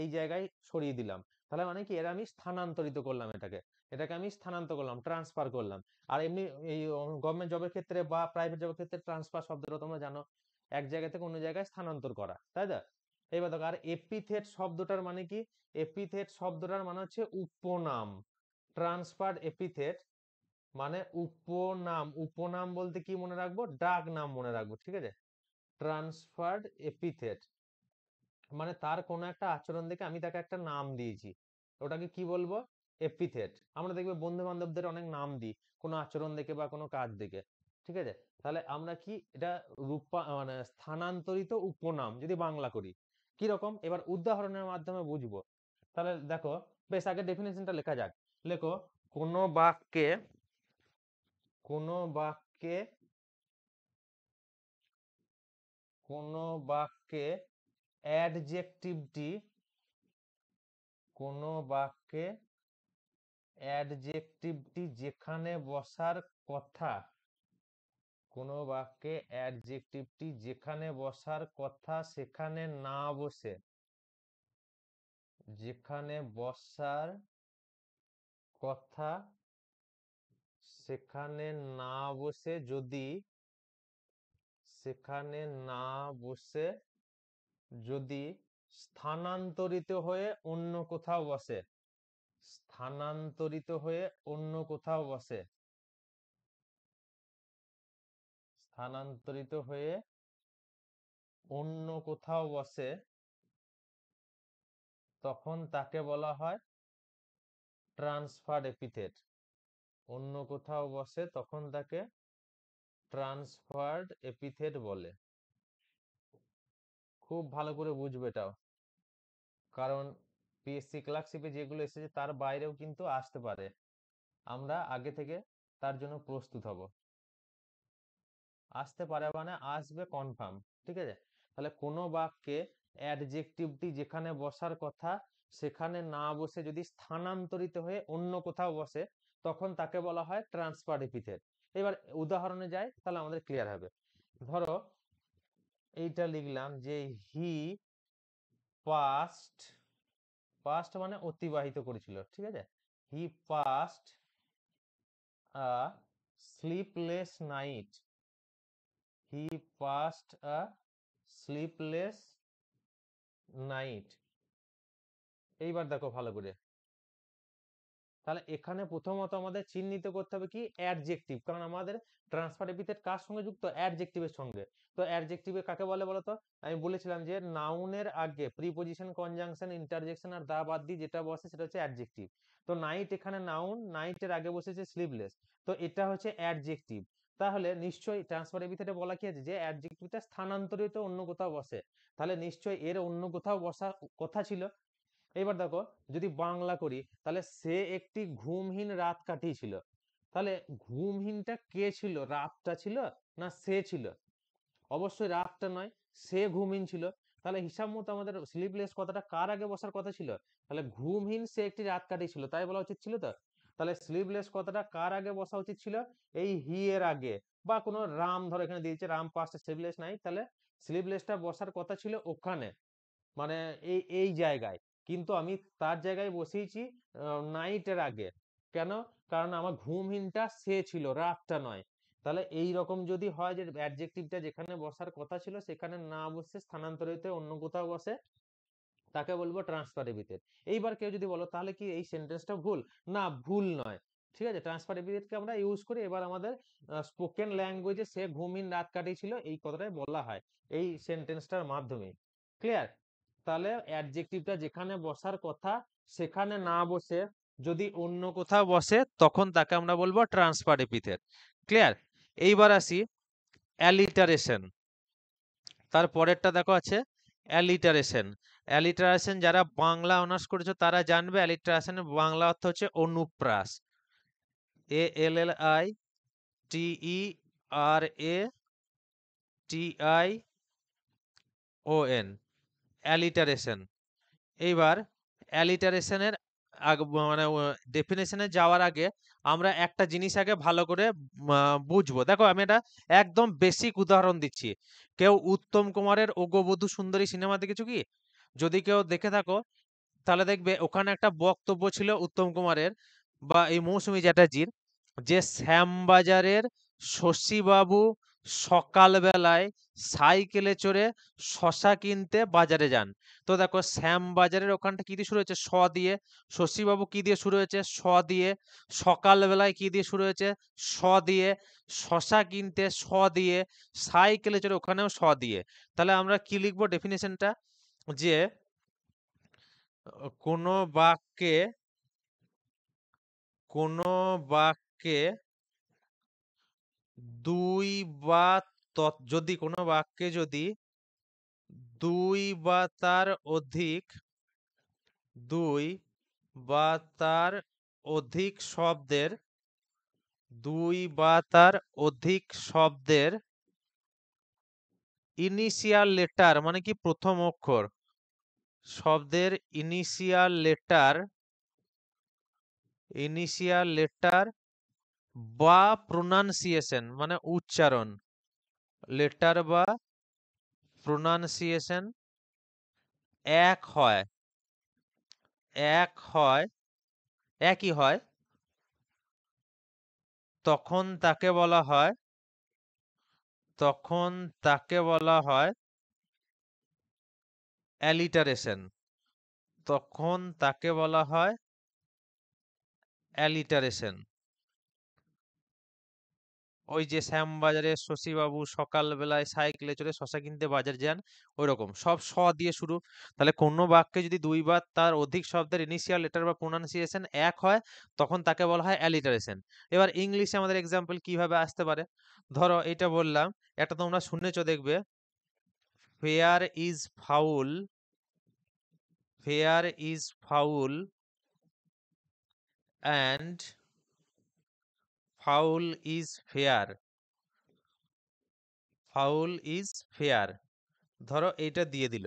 এই জায়গায় সরিয়ে দিলাম, তাহলে মানে কি, এর আমি স্থানান্তরিত করলাম, এটাকে এটাকে আমি স্থানান্তর করলাম, ট্রান্সফার করলাম। আর এমনি এই গভর্নমেন্ট জবের ক্ষেত্রে বা প্রাইভেট জবের ক্ষেত্রে ট্রান্সফার শব্দটা তোমরা জানো, এক জায়গা থেকে অন্য জায়গায় স্থানান্তর করা, তাই না? এইবার দেখো, আর এপিথেট শব্দটার মানে কি, এপিথেট শব্দটার মানে হচ্ছে উপনাম। ট্রান্সফার্ড এপিথেট মানে উপনাম। উপনাম বলতে কি মনে রাখবো, ডাক নাম মনে রাখবো। ঠিক আছে, ট্রান্সফার্ড এপিথেট মানে তার কোনো একটা আচরণ দেখে আমি তাকে একটা নাম দিয়েছি, ওটাকে কি বলবো, এপিথেট। আমরা দেখবে বন্ধু বান্ধবদের অনেক নাম দিই কোনো আচরণ দেখে বা কোনো কাজ দেখে। ঠিক আছে, তাহলে আমরা কি এটা মানে স্থানান্তরিত উপনাম যদি বাংলা করি, কি রকম, এবার উদাহরণের মাধ্যমে বুঝবো। তাহলে দেখো, বেশ আগে ডেফিনেশনটা লেখা যাক। লেখো, কোনো বাক্যে, কোনো বাক্যে, কোনো বাক্যে অ্যাডজেক্টিভটি, কোনো বাক্যে অ্যাডজেক্টিভটি যেখানে বসার কথা, কোনো বাক্যে অ্যাডজেক্টিভটি যেখানে বসার কথা সেখানে না বসে, যেখানে বসার কথা সেখানে না বসে যদি, সেখানে না বসে যদি স্থানান্তরিত হয়ে অন্য কোথাও বসে, স্থানান্তরিত হয়ে অন্য কোথাও বসে, স্থানান্তরিত হয়ে অন্য কোথাও বসে, তখন তাকে বলা হয় ট্রান্সফার্ড এপিথেট। অন্য কোথাও বসে তখন তাকে ট্রান্সফার্ড এপিথেট বলে। খুব ভালো করে বুঝবে এটাও, কারণ পিএসসি ক্লার্কশিপে যেগুলো এসেছে তার বাইরেও কিন্তু আসতে পারে, আমরা আগে থেকে তার জন্য প্রস্তুত হব। আসতে পারে মানে আসবে কনফার্ম। ঠিক আছে, তাহলে কোনো বাক্যে অ্যাডজেক্টিভটি যেখানে বসার কথা সেখানে না বসে যদি স্থানান্তরিত হয়ে অন্য কোথাও বসে, তখন তাকে বলা হয় ট্রান্সফার এপিথেট। এবার উদাহরণে যাই, তাহলে আমাদের ক্লিয়ার হবে। ধরো এইটা লিখলাম যে হি পাস্ট, পাস্ট মানে অতিবাহিত করেছিল। ঠিক আছে, হি পাস্ট আ স্লিপলেস নাইট, হি পাস্ট আ স্লিপলেস নাইট। এইবার দেখো ভালো করে, তাহলে এখানে প্রথমত আমাদের চিহ্নিত করতে হবে কি, অ্যাডজেক্টিভ, কারণ আমাদের ট্রান্সফার এপিথেট কার সঙ্গে যুক্ত, অ্যাডজেক্টিভের সঙ্গে। তো অ্যাডজেক্টিভে কাকে বলে বলতো, আমি বলেছিলাম যে নাউনের আগে প্রিপজিশন, কনজাংশন, ইন্টারজেকশন আর দা বাদ দিয়ে যেটা বসে সেটা হচ্ছে অ্যাডজেক্টিভ। তো নাইট এখানে নাউন, নাইটের আগে বসেছে স্লিভলেস, তো এটা হচ্ছে অ্যাডজেক্টিভ। তাহলে নিশ্চয়ই ট্রান্সফার এপিথেটে বলা কি আছে, যে অ্যাডজেক্টিভটা স্থানান্তরিত অন্য কোথাও বসে, তাহলে নিশ্চয়ই এর অন্য কোথাও বসার কথা ছিল। এবার দেখো, যদি বাংলা করি, তাহলে সে একটি ঘুমহীন রাত কাটিয়েছিল। তাহলে ঘুমহীনটা কে ছিল, রাতটা ছিল না সে ছিল? অবশ্যই রাতটা নয়, সে ঘুমহীন ছিল। তাহলে হিসাব মতো আমাদের স্লিপলেস কথাটা কার আগে বসার কথা ছিল? তাহলে ঘুমহীন সে একটি রাত কাটিয়েছিল, তাই বলা উচিত ছিল তো। তাহলে স্লিপলেস কথাটা কার আগে বসা উচিত ছিল? এই হি এর আগে, বা কোনো রাম ধরো এখানে দিয়েছে, রাম পাস্ট স্লিপলেস নাই, তাহলে স্লিপলেসটা বসার কথা ছিল ওখানে, মানে এই জায়গায়। কিন্তু আমি তার জায়গায় বসিয়েছি নাইটের আগে। কেন? কারণ আমার ঘুমহীনটা সে ছিল, রাতটা নয়। তাহলে এই রকম যদি হয় যে অ্যাডজেক্টিভটা যেখানে বসার কথা ছিল সেখানে না বসে স্থানান্তরিত অন্য কোথাও বসে, তাকে বলবো ট্রান্সপারেবিটেড। এইবার কেউ যদি বলো তাহলে কি এই সেন্টেন্সটা ভুল? না, ভুল নয়। ঠিক আছে, ট্রান্সপারেবিলিটিকে আমরা ইউজ করি এবার আমাদের স্পোকেন ল্যাঙ্গুয়েজে সে ঘুমহীন রাত কাটিয়েছিল এই কথাটাই বলা হয় এই সেন্টেন্সটার মাধ্যমে। ক্লিয়ার? তাহলে অ্যাডজেক্টিভটা যেখানে বসার কথা সেখানে না বসে যদি অন্য কোথাও বসে তখন তাকে আমরা বলবো ট্রান্সপারেবিটেড। ক্লিয়ার? এইবার আসি অ্যালিটারেশন। তার পরেরটা দেখো আছে অ্যালিটারেশন। অ্যালিটারেশন যারা বাংলা অনার্স করেছো তারা জানবে, অ্যালিটারেশনের বাংলা অর্থ হচ্ছে অনুপ্রাস। ALLITERATION, alliteration. এইবার অ্যালিটারেশনের মানে ডেফিনেশনে যাওয়ার আগে আমরা একটা জিনিস আগে ভালো করে বুঝবো। দেখো আমি এটা একদম বেসিক উদাহরণ দিচ্ছি। কেউ উত্তম কুমারের ওগো সুন্দরী সিনেমা দেখেছো কি? যদি কেউ দেখে থাকো তাহলে দেখবে ওখানে একটা বক্তব্য ছিল উত্তম কুমারের বা এই মৌসুমী চ্যাটার্জির, যে শ্যামবাজারের শশীবাবু সকালবেলায় সাইকেলে চড়ে শশা কিনতে বাজারে যান। তো দেখো শ্যামবাজারের ওখানটা কি দিয়ে শুরু হয়েছে? স দিয়ে। শশীবাবু কি দিয়ে শুরু হয়েছে? স দিয়ে। সকালবেলায় কি দিয়ে শুরু হয়েছে? স দিয়ে। শশা কিনতে স দিয়ে। সাইকেলে চড়ে ওখানেও স দিয়ে। তাহলে আমরা কি লিখবো ডেফিনেশনটা? যে কোনো বাক্যে কোনো বাক্যে দুই বা যদি কোনো বাক্যে যদি দুই বা তার অধিক দুই বা তার অধিক শব্দের দুই বা তার অধিক শব্দের ইনিশিয়াল লেটার, মানে কি প্রথম অক্ষর, শব্দের ইনিশিয়াল লেটার বা প্রোনাউন্সিয়েশন মানে উচ্চারণ, লেটার বা প্রোনাউন্সিয়েশন এক হয় একই হয়, তখন তাকে বলা হয় অ্যালিটারেশন। তখন তাকে বলা হয় অ্যালিটারেশন। ওই যে শ্যামবাজারে শশীবাবু সকালবেলায় সাইকেলে চড়ে শশা কিনতে বাজার যান, ওই রকম সব স দিয়ে শুরু। তাহলে কোনো বাক্যে যদি দুই বা তার অধিক শব্দের ইনিশিয়াল লেটার বা প্রোনাউন্সিয়েশন এক হয় তখন তাকে বলা হয় অ্যালিটারেশন। এবার ইংলিশে আমাদের এক্সাম্পল কিভাবে আসতে পারে? ধরো এটা বললাম, একটা তোমরা শুনেছো দেখবে, fair is foul, fair is foul and foul is fair, foul is fair. ধরো এইটা দিয়ে দিল।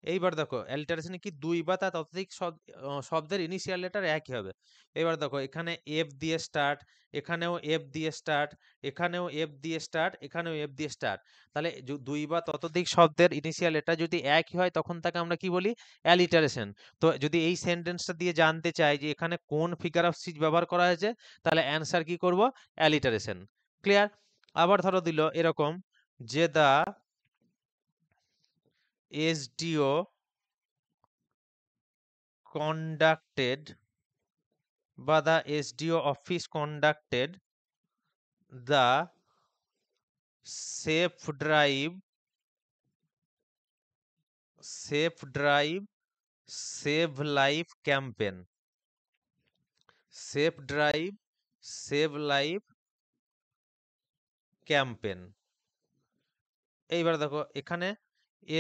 এইবার দেখো অ্যালিটারেশনে কি দুই বা তার ততোধিক শব্দের ইনিশিয়াল লেটার একই হবে। এবার দেখো এখানে এফ দিয়ে স্টার্ট, এখানেও এফ দিয়ে স্টার্ট, এখানেও এফ দিয়ে স্টার্ট, এখানেও এফ দিয়ে স্টার্ট। তাহলে দুই বা ততোধিক শব্দের ইনিশিয়াল লেটার যদি একই হয় তখন তাকে আমরা কি বলি? অ্যালিটারেশন। তো যদি এই সেন্টেন্সটা দিয়ে জানতে চাই যে এখানে কোন ফিগার অফ স্পিচ ব্যবহার করা হয়েছে তাহলে অ্যান্সার কি করব? অ্যালিটারেশন। ক্লিয়ার? আবার ধরো দিল এরকম যে দা SDO conducted বা the SDO office conducted the safe drive save life campaign, safe drive save life campaign। এইবার দেখো এখানে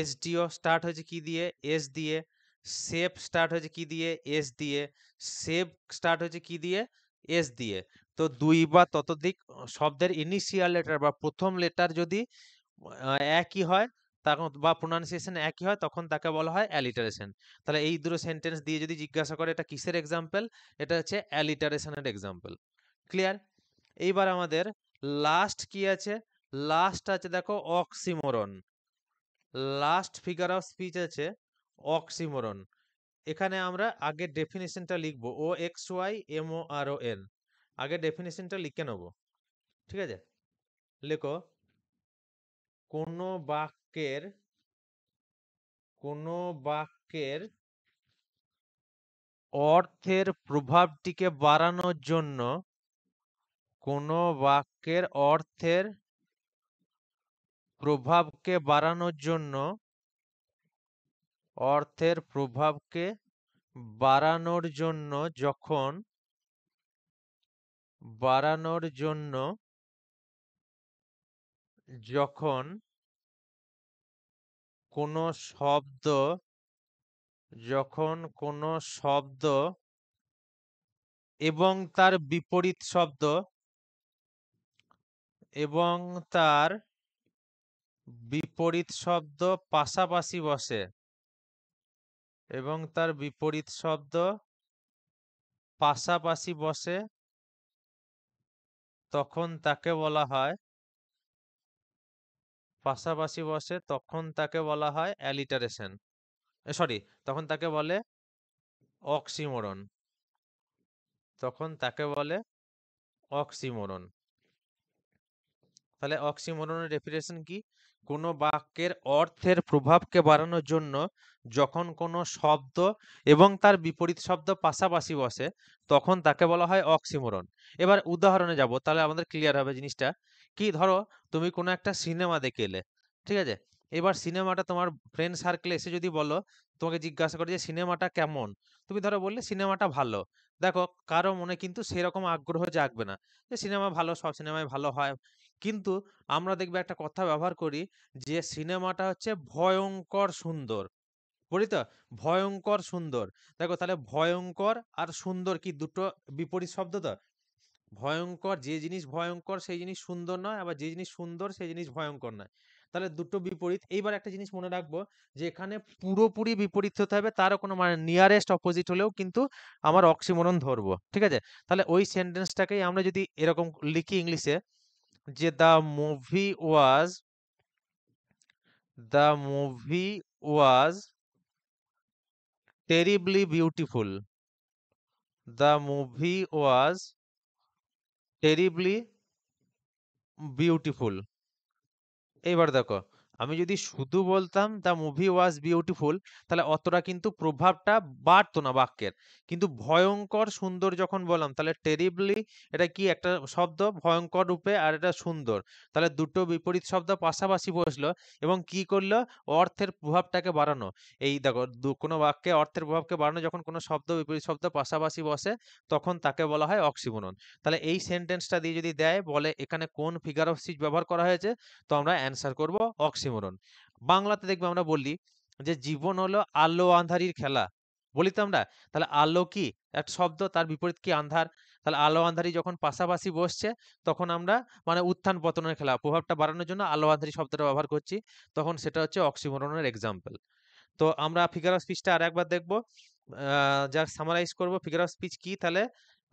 SDO স্টার্ট হয়েছে কি দিয়ে? এস দিয়ে। সেফ স্টার্ট হয়েছে কি দিয়ে? এস দিয়ে। সেভ স্টার্ট হয়েছে কি দিয়ে? এস দিয়ে। তো দুই বা ততোধিক শব্দের ইনিশিয়াল লেটার বা প্রথম লেটার যদি একই হয় তখন বা প্রোনাউন্সিয়েশন একই হয় তখন তাকে বলা হয় অ্যালিটারেশন। তাহলে এই দুটো সেন্টেন্স দিয়ে যদি জিজ্ঞাসা করে এটা কিসের এক্সাম্পল, এটা হচ্ছে অ্যালিটারেশনের এক্সাম্পল। ক্লিয়ার? এইবার আমাদের লাস্ট কি আছে, লাস্ট আছে দেখো oxymoron. Last figure of speech আছে অক্সিমোরন। এখানে আমরা আগে ডেফিনিশনটা লিখবো, OXYMORON। আগে ডেফিনিশনটা লিখে নেবো, ঠিক আছে? লেখো, কোনো বাক্যের কোনো বাক্যের অর্থের প্রভাবটিকে বাড়ানোর জন্য, কোনো বাক্যের অর্থের প্রভাবকে বাড়ানোর জন্য, অর্থের প্রভাবকে বাড়ানোর জন্য যখন বাড়ানোর জন্য যখন কোনো শব্দ যখন কোনো শব্দ এবং তার বিপরীত শব্দ এবং তার বিপরীত শব্দ পাশাপাশি বসে, এবং তার বিপরীত শব্দ পাশাপাশি বসে, তখন তাকে বলা হয় পাশাপাশি বসে তখন তাকে বলা হয় অ্যালিটারেশন। সরি, তখন তাকে বলে অক্সিমোরন। তখন তাকে বলে অক্সিমোরন। তাহলে অক্সিমোরনের ডেফিনেশন কি? কোনো বাক্যের অর্থের প্রভাবকে বাড়ানোর জন্য যখন কোনো শব্দ এবং তার বিপরীত শব্দ পাশাপাশি বসে তখন তাকে বলা হয় অক্সিমোরন। এবার উদাহরণে যাব, তাহলে আমাদের ক্লিয়ার হবে জিনিসটা কি। ধরো তুমি কোনো একটা সিনেমা দেখে এলে, ঠিক আছে? এবার সিনেমাটা তোমার ফ্রেন্ড সার্কেলে এসে যদি বলো, তোমাকে জিজ্ঞাসা করে যে সিনেমাটা কেমন, তুমি ধরো বললে সিনেমাটা ভালো। দেখো, কারো মনে কিন্তু সেরকম আগ্রহ জাগবে না যে সিনেমা ভালো, সব সিনেমায় ভালো হয়। কিন্তু আমরা দেখবে একটা কথা ব্যবহার করি যে সিনেমাটা হচ্ছে ভয়ঙ্কর সুন্দর, বলি তো, ভয়ঙ্কর সুন্দর। দেখো, তাহলে ভয়ঙ্কর আর সুন্দর কি দুটো বিপরীত শব্দ তো? ভয়ঙ্কর, যে জিনিস ভয়ঙ্কর সেই জিনিস সুন্দর নয়, আবার যে জিনিস সুন্দর সেই জিনিস ভয়ঙ্কর নয়। তাহলে দুটো বিপরীত। এইবার একটা জিনিস মনে রাখবো যে এখানে পুরোপুরি বিপরীত হতে হবে তারও কোনো মানে নিয়ারেস্ট অপোজিট হলেও কিন্তু আমার অক্সিমোরন ধরবো, ঠিক আছে? তাহলে ওই সেন্টেন্সটাকেই আমরা যদি এরকম লিখি ইংলিশে যে the movie was terribly beautiful. The movie was terribly beautiful. এইবার দেখো, আমি যদি শুধু বলতাম দ্য মুভি ওয়াজ বিউটিফুল, তাহলে অতটা কিন্তু প্রভাবটা বাড়তো না বাক্যের। কিন্তু ভয়ঙ্কর সুন্দর যখন বললাম, তাহলে টেরিবলি এটা কি একটা শব্দ ভয়ঙ্কর রূপে, আর এটা সুন্দর, তাহলে দুটো বিপরীত শব্দ পাশাপাশি বসলো এবং কি করলো, অর্থের প্রভাবটাকে বাড়ানো। এই দেখো, কোনো বাক্যে অর্থের প্রভাবকে বাড়ানো যখন কোনো শব্দ বিপরীত শব্দ পাশাপাশি বসে তখন তাকে বলা হয় অক্সিমোরন। তাহলে এই সেন্টেন্সটা দিয়ে যদি দেয় বলে এখানে কোন ফিগার অফ স্পিচ ব্যবহার করা হয়েছে, তো আমরা অ্যান্সার করব অক্সিমোরন। বাংলাতে দেখবে আমরা বলি যে জীবন হলো আলো আঁধারির খেলা, বলি তো আমরা। তাহলে আলো কি একটা শব্দ, তার বিপরীত কি আন্ধার। তাহলে আলো আঁধারি যখন পাশাপাশি বসছে তখন আমরা মানে উত্থান পতনের খেলা, প্রভাবটা বাড়ানোর জন্য আলো আঁধারি শব্দটা ব্যবহার করছি, তখন সেটা হচ্ছে অক্সিমোরনের এক্সাম্পল। তো আমরা ফিগার অফ স্পিচটা আর একবার দেখবো, যা সামারাইজ করব ফিগার অফ স্পিচ কি। তাহলে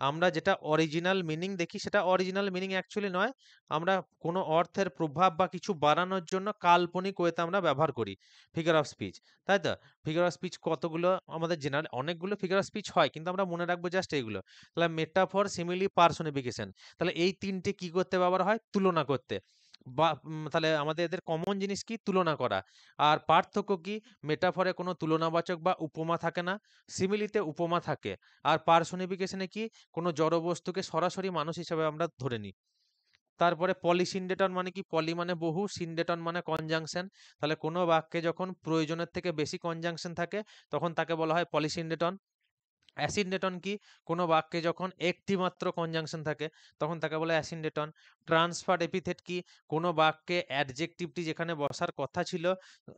আমরা যেটা অরিজিনাল মিনিং দেখি, সেটা অরিজিনাল মিনিং অ্যাকচুয়ালি নয়, আমরা কোনো অর্থের প্রভাব বা কিছু বাড়ানোর জন্য কাল্পনিক ওয়েতে আমরা ব্যবহার করি ফিগার অফ স্পিচ, তাই তো? ফিগার অফ স্পিচ কতগুলো আমাদের জেনারেল অনেকগুলো ফিগার অফ স্পিচ হয়, কিন্তু আমরা মনে রাখবো জাস্ট এইগুলো। তাহলে মেটাফর, সিমিলি, পার্সনিফিকেশন, তাহলে এই তিনটে কি করতে ব্যবহার হয়, তুলনা করতে। বা তাহলে আমাদের এদের কমন জিনিস কি, তুলনা করা। আর পার্থক্য কি, মেটাফরে কোনো তুলনাবাচক বা উপমা থাকে না, সিমিলিতে উপমা থাকে। আর পার্সনিফিকেশনে কি, কোনো জড় বস্তুকে সরাসরি মানুষ হিসেবে আমরা ধরে নিই। তারপরে পলিসিনডেটন মানে কি, পলি মানে বহু, সিনডেটন মানে কনজাংশন। তাহলে কোনো বাক্যে যখন প্রয়োজনের থেকে বেশি কনজাংশন থাকে তখন তাকে বলা হয় পলিসিনডেটন। অ্যাসিন্ডেটন কি, কোনো বাক্যে যখন একটি মাত্র কনজাংশন থাকে তখন তাকে বলে অ্যাসিন্ডেটন। ট্রান্সফার এপিথেট কি, কোনো বাক্যে অ্যাডজেক্টিভটি যেখানে বসার কথা ছিল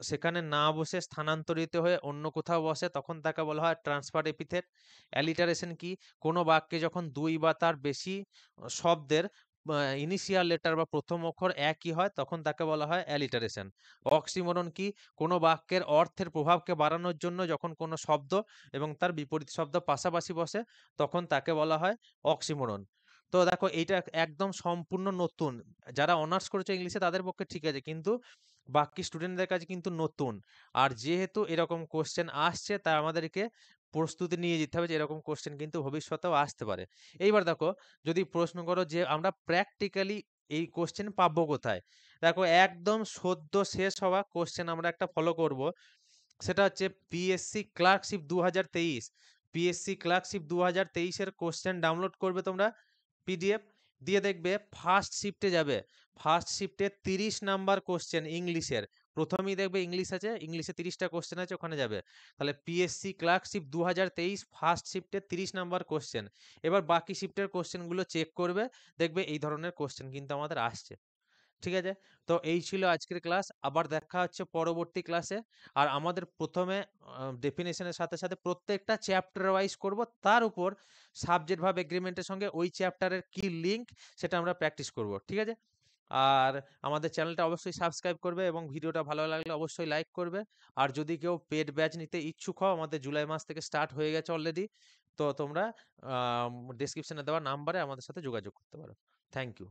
সেখানে না বসে স্থানান্তরিত হয়ে অন্য কোথাও বসে তখন তাকে বলা হয় ট্রান্সফার এপিথেট। অ্যালিটারেশন কি, কোনো বাক্যে যখন দুই বা তার বেশি শব্দের ইনিশিয়াল লেটার বা প্রথম অক্ষর একই হয় তখন তাকে বলা হয় অ্যালিটারেশন। অক্সিমোরন কি? কোনো বাক্যের অর্থের প্রভাবকে বাড়ানোর জন্য যখন কোনো শব্দ এবং তার বিপরীত শব্দ পাশাপাশি বসে তখন তাকে বলা হয় অক্সিমোরন। তো দেখো এইটা একদম সম্পূর্ণ নতুন, যারা অনার্স করেছে ইংলিশে তাদের পক্ষে ঠিক আছে, কিন্তু বাকি স্টুডেন্টদের কাছে কিন্তু নতুন। আর যেহেতু এরকম কোশ্চেন আসছে তাই আমাদেরকে প্রস্তুতি নিয়ে যেতে হবে যে এরকম কোশ্চেন কিন্তু ভবিষ্যতেও আসতে পারে। এইবার দেখো, যদি প্রশ্ন করো যে আমরা প্র্যাকটিক্যালি এই কোশ্চেন পাবো কোথায়, দেখো একদম সদ্য শেষ হওয়া কোশ্চেন আমরা একটা ফলো করব, সেটা হচ্ছে পিএসসি ক্লার্কশিপ 2023। পিএসসি ক্লার্কশিপ 2023-এর কোশ্চেন ডাউনলোড করবে তোমরা পিডিএফ, দিয়ে দেখবে ফার্স্ট শিফটে যাবে। ফার্স্ট শিফটে 30 নাম্বার কোশ্চেন ইংলিশের, প্রথমেই দেখবে ইংলিশ আছে, ইংলিশে 30টা কোশ্চেন আছে, ওখানে যাবে। তাহলে পিএসসি ক্লার্কশিপ 2023 ফার্স্ট শিফটে 30 নাম্বার কোশ্চেন। এবার বাকি শিফটের কোশ্চেনগুলো চেক করবে, দেখবে এই ধরনের কোশ্চেন কিন্তু আমাদের আসছে। ঠিক আছে? তো এই ছিল আজকের ক্লাস। আবার দেখা হচ্ছে পরবর্তী ক্লাসে। আর আমাদের প্রথমে ডেফিনেশনের সাথে সাথে প্রত্যেকটা চ্যাপ্টার ওয়াইজ করব, তার উপর সাবজেক্ট ভার্ব এগ্রিমেন্টের সঙ্গে ওই চ্যাপ্টারের কি লিঙ্ক সেটা আমরা প্র্যাকটিস করব। ঠিক আছে? আর আমাদের চ্যানেলটা অবশ্যই সাবস্ক্রাইব করবে এবং ভিডিওটা ভালো লাগলে অবশ্যই লাইক করবে। আর যদি কেউ পেড ব্যাচ নিতে ইচ্ছুক হও, আমাদের জুলাই মাস থেকে স্টার্ট হয়ে গেছে অলরেডি, তো তোমরা ডেসক্রিপশনে দেওয়া নাম্বারে আমাদের সাথে যোগাযোগ করতে পারো। Thank you.